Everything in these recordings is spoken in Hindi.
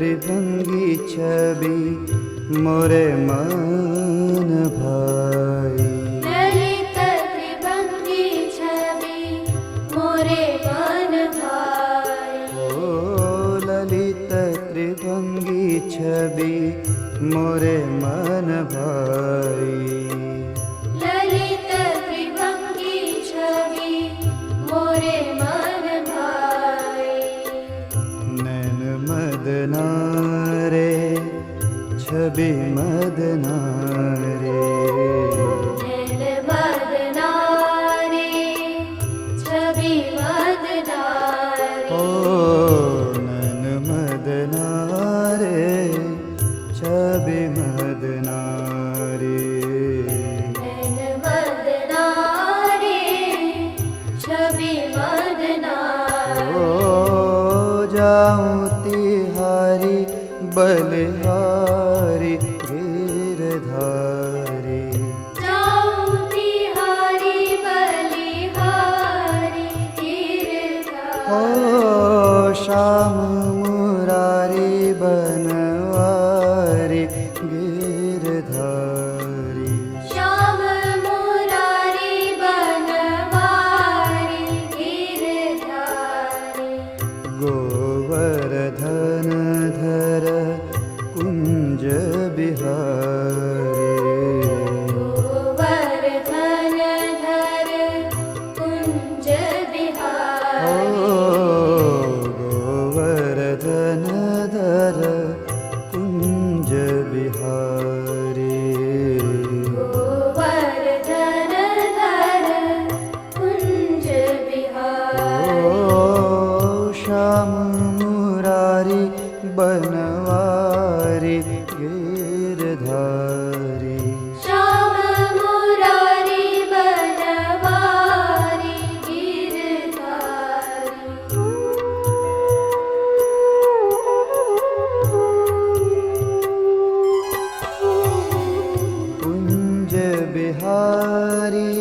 त्रिभंगी छवि मोरे मन भाई। ललित त्रिभंगी छवि मोरे मन भाई। ओ ललित त्रिभंगी छवि मोरे मन भाई। ललित त्रिभंगी छवि मोरे मन भाई। नैन मदना रे छवि मदना रे। नैन मदना रे छवि मदना रे। ओ नैन मदना रे छवि मदना रे। नैन मदना रे छवि मदना रे। ओ जाऊं तिहारी बलिहारी गिरधारी। जाऊं तिहारी बलिहारी गिरधारी। ओ श्याम मुरारी बनवारी गिरधारी। श्याम मुरारी बनवारी गिरधारी। गोवर्धन धर कुंज बिहारी। गोवर्धन धर कुंज बिहारी। ओ गोवर्धन धर कुंज बिहारी। गोवर्धन धर कुंज बिहारी। ओ श्याम मुरारी बनवारी गिरधारी। श्याम मुरारी बनवारी गिरधारी। कुंज बिहारी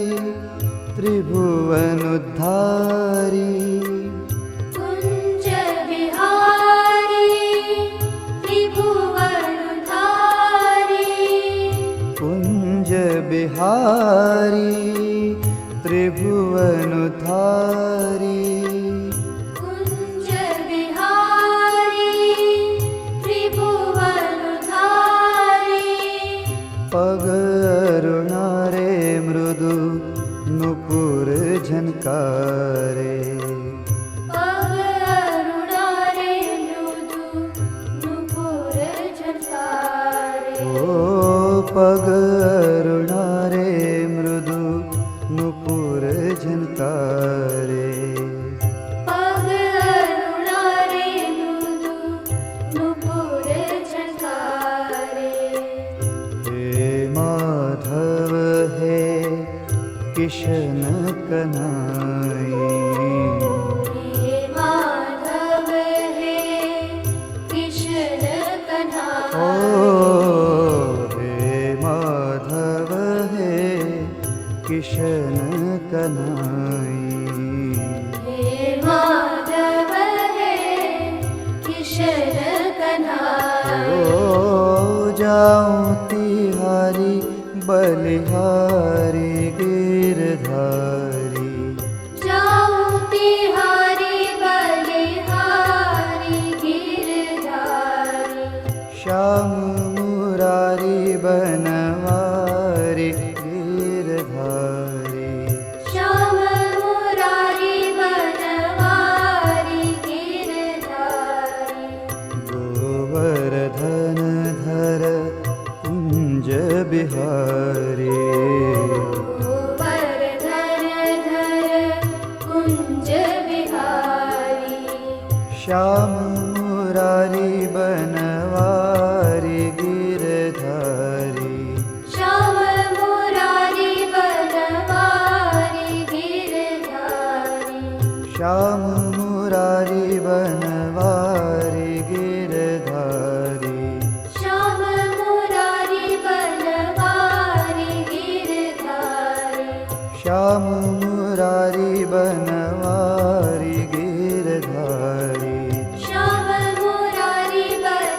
त्रिभुवन उद्धारी। कुंज बिहारी त्रिभुवन धारी। कुंज बिहारी त्रिभुवन धारी। कुंज बिहारी त्रिभुवन धारी। पग अरुणा रे मृदु नुपुर झनकारे। पग अरुणा रे मृदु नुपुर झनकारे। ओ पग अरुणा रे मृदु नुपुर झनकारे। पग अरुणा रे मृदु नुपुर झनकारे। हे माधव हे किशन कन्हई। हे माधव हे कृष्ण कन्हैया। ओ हे माधव हे किशन कन्हई। हे माधव हे कृष्ण कन्हैया। ओ जाऊं तिहारी बलिहारी गिरधारी। जाऊं तिहारी बलिहारी गिरधारी। श्याम मुरारी बनवारी गिरधारी। श्याम मुरारी बनवारी गिरधारी। गोवर्धन धर कुंज बिहारी। गोवर्धन धर कुंज बिहारी। श्याम मुरारी बनवारी गिरधारी। श्याम मुरारी बनवारी गिरधारी। श्याम मुरारी बनवारी गिरधारी। श्याम मुरारी बनवारी गिरधारी। श्याम मुरारी बनवारी गिरधारी। श्याम मुरारी बनवारी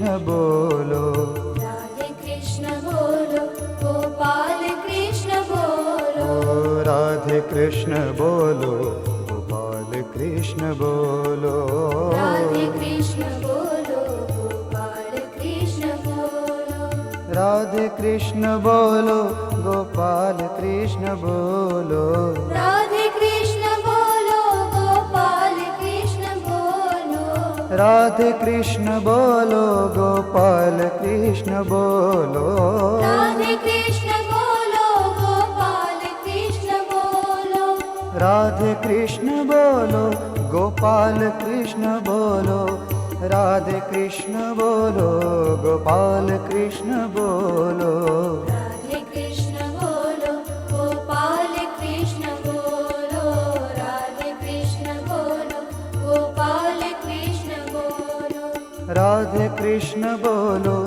कृष्ण बोलो, राधे कृष्ण बोलो, गोपाल कृष्ण बोलो, ओ राधे कृष्ण बोलो, गोपाल कृष्ण बोलो, राधे कृष्ण बोलो, गोपाल कृष्ण बोलो, राधे कृष्ण बोलो, गोपाल कृष्ण बोलो, राधे कृष्ण बोलो, गोपाल कृष्ण बोलो, राधे कृष्ण बोलो, गोपाल कृष्ण बोलो, राधे कृष्ण बोलो, गोपाल कृष्ण बोलो, राधे कृष्ण बोलो, गोपाल कृष्ण बोलो, राधे कृष्ण बोलो, गोपाल कृष्ण बोलो, राधे कृष्ण बोलो, गोपाल कृष्ण बोलो, राधे कृष्ण बोलो, गोपाल कृष्ण बोलो, राधे कृष्ण बोलो,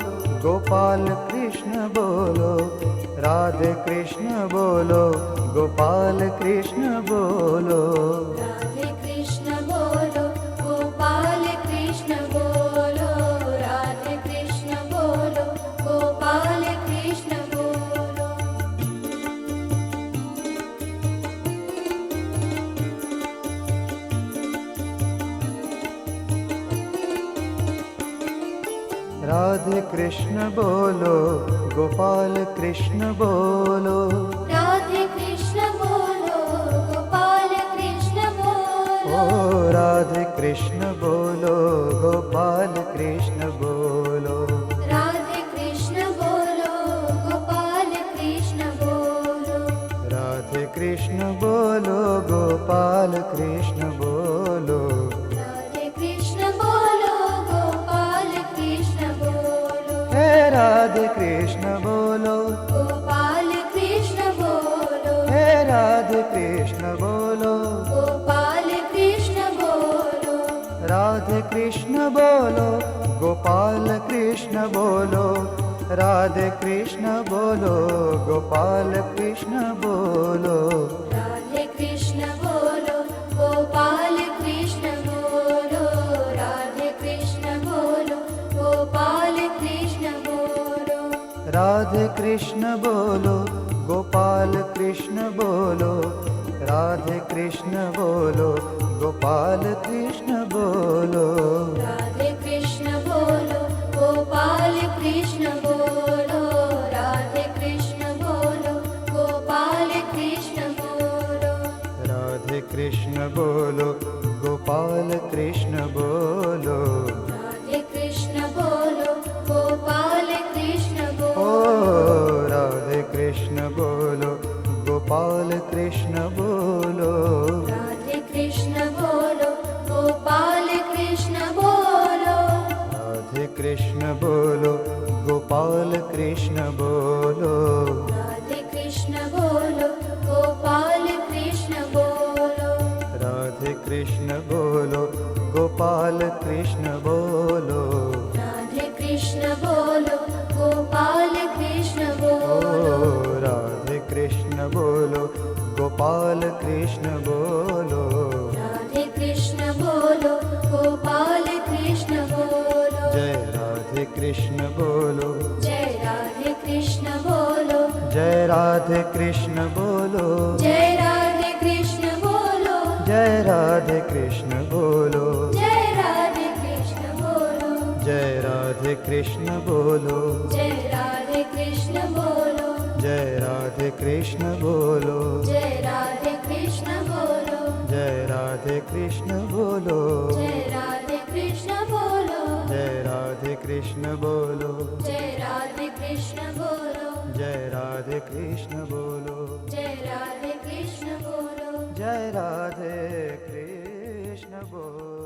गोपाल कृष्ण बोलो, राधे कृष्ण बोलो, गोपाल कृष्ण बोलो, राधे कृष्ण बोलो, गोपाल कृष्ण बोलो, राधे कृष्ण बोलो, गोपाल कृष्ण बोलो, राधे कृष्ण बोलो, गोपाल कृष्ण बोलो, राधे कृष्ण बोलो, गोपाल कृष्ण बोलो, ओ राधे कृष्ण बोलो, गोपाल कृष्ण बोलो, राधे कृष्ण बोलो, गोपाल कृष्ण बोलो, राधे कृष्ण बोलो, गोपाल कृष्ण बोलो, राधे कृष्ण बोलो, गोपाल कृष्ण बोलो, हे राधे कृष्ण बोलो, गोपाल कृष्ण बोलो, हे राधे कृष्ण बोलो, गोपाल कृष्ण बोलो, राधे कृष्ण बोलो, गोपाल कृष्ण बोलो, राधे कृष्ण बोलो, गोपाल कृष्ण बोलो, राधे कृष्ण बोलो, गोपाल कृष्ण बोलो, राधे कृष्ण बोलो, गोपाल कृष्ण बोलो, राधे कृष्ण बोलो, गोपाल कृष्ण बोलो, राधे कृष्ण बोलो, गोपाल कृष्ण बोलो, राधे कृष्ण बोलो, गोपाल कृष्ण बोलो, राधे कृष्ण बोलो, गोपाल कृष्ण बोलो, राधे कृष्ण बोलो, गोपाल कृष्ण बोलो, राधे कृष्ण बोलो, गोपाल कृष्ण ओ बोलो, राधे कृष्ण बोलो, गोपाल कृष्ण बोलो, राधे कृष्ण बोलो, गोपाल कृष्ण बोलो, राधे कृष्ण बोलो, गोपाल कृष्ण बोलो, राधे कृष्ण बोलो, गोपाल कृष्ण बोलो, राधे कृष्ण बोलो, गोपाल कृष्ण बोलो, राधे कृष्ण बोलो, गोपाल कृष्ण ओ बोलो, राधे कृष्ण बोलो, गोपाल कृष्ण बोलो, राधे कृष्ण बोलो, गोपाल कृष्ण बोलो, जय राधे कृष्ण बोलो, जय राधे कृष्ण बोलो, जय राधे कृष्ण बोलो, जय राधे कृष्ण बोलो, जय राधे कृष्ण बोलो, जय राधे कृष्ण बोलो, जय राधे कृष्ण बोलो, जय राधे कृष्ण बोलो, जय राधे कृष्ण बोलो, जय राधे कृष्ण बोलो, जय राधे कृष्ण बोलो, जय राधे कृष्ण बोलो, जय राधे कृष्ण बोलो, जय राधे कृष्ण बोलो, जय राधे कृष्ण बोलो, जय राधे कृष्ण बोलो, जय राधे कृष्ण बोलो।